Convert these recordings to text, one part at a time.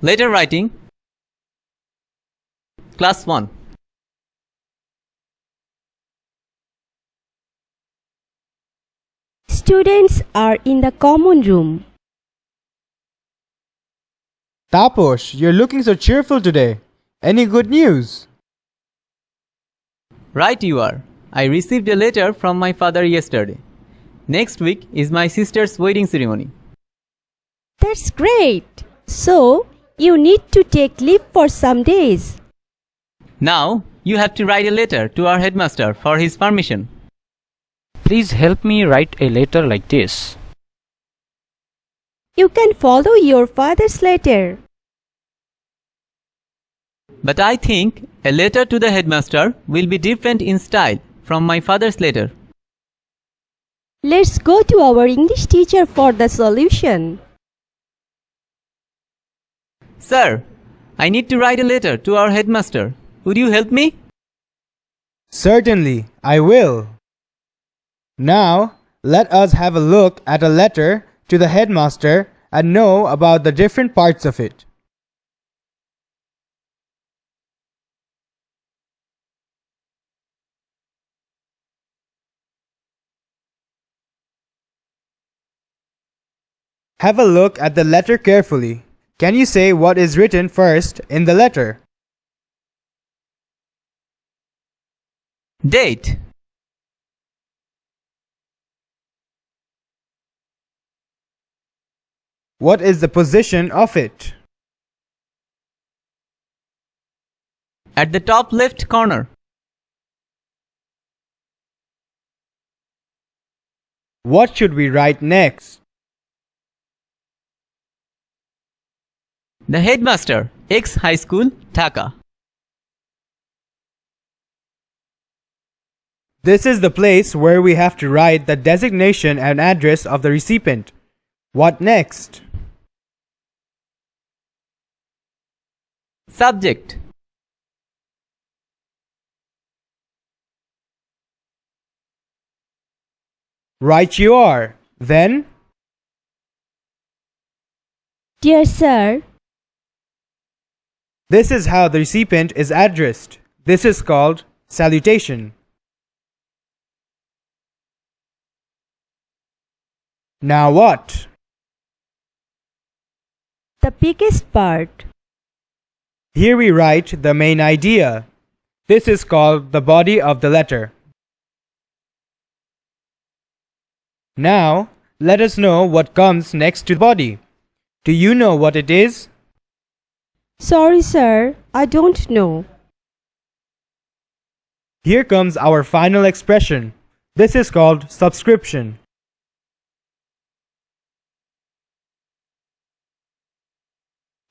Letter writing, Class 1. Students are in the common room. Taposh, you're looking so cheerful today. Any good news? Right you are. I received a letter from my father yesterday. Next week is my sister's wedding ceremony. That's great. So, you need to take leave for some days. Now, you have to write a letter to our headmaster for his permission. Please help me write a letter like this. You can follow your father's letter. But I think a letter to the headmaster will be different in style from my father's letter. Let's go to our English teacher for the solution. Sir, I need to write a letter to our headmaster. Would you help me? Certainly, I will. Now, let us have a look at a letter to the headmaster and know about the different parts of it. Have a look at the letter carefully. Can you say what is written first in the letter? Date. What is the position of it? At the top left corner. What should we write next? The headmaster, X High School, Dhaka. This is the place where we have to write the designation and address of the recipient. What next? Subject. Right you are. Then, Dear sir, this is how the recipient is addressed. This is called salutation. Now what? the biggest part. Here we write the main idea. This is called the body of the letter. Now, let us know what comes next to the body. Do you know what it is? Sorry sir, I don't know. Here comes our final expression. This is called subscription.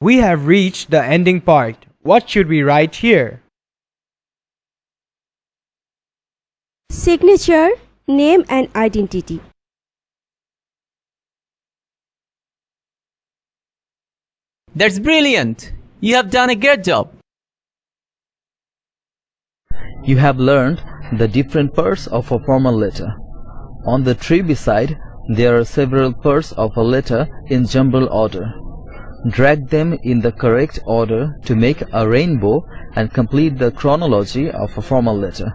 We have reached the ending part. What should we write here? Signature, name and identity. That's brilliant. You have done a great job. You have learned the different parts of a formal letter. On the tree beside, there are several parts of a letter in jumble order. Drag them in the correct order to make a rainbow and complete the chronology of a formal letter.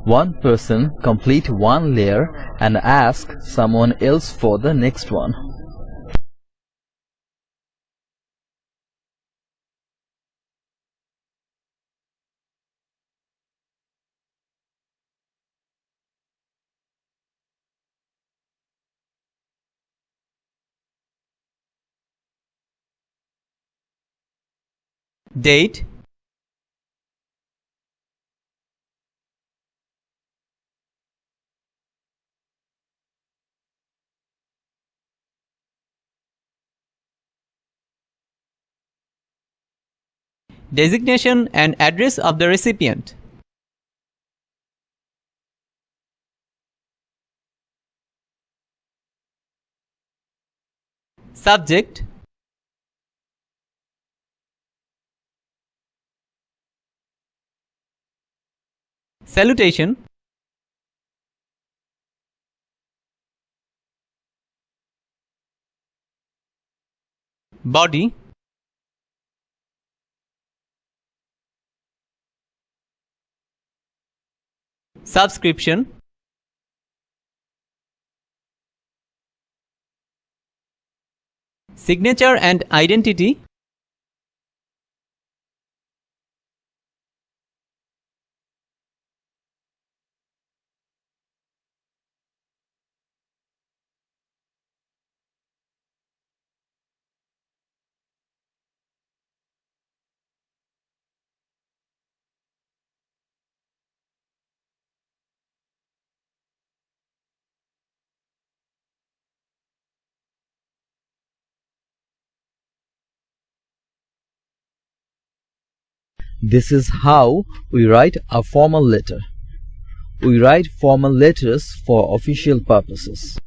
One person complete one layer and ask someone else for the next one. Date. Designation and address of the recipient. Subject. Salutation. Body. subscription, signature and identity, This is how we write a formal letter. We write formal letters for official purposes.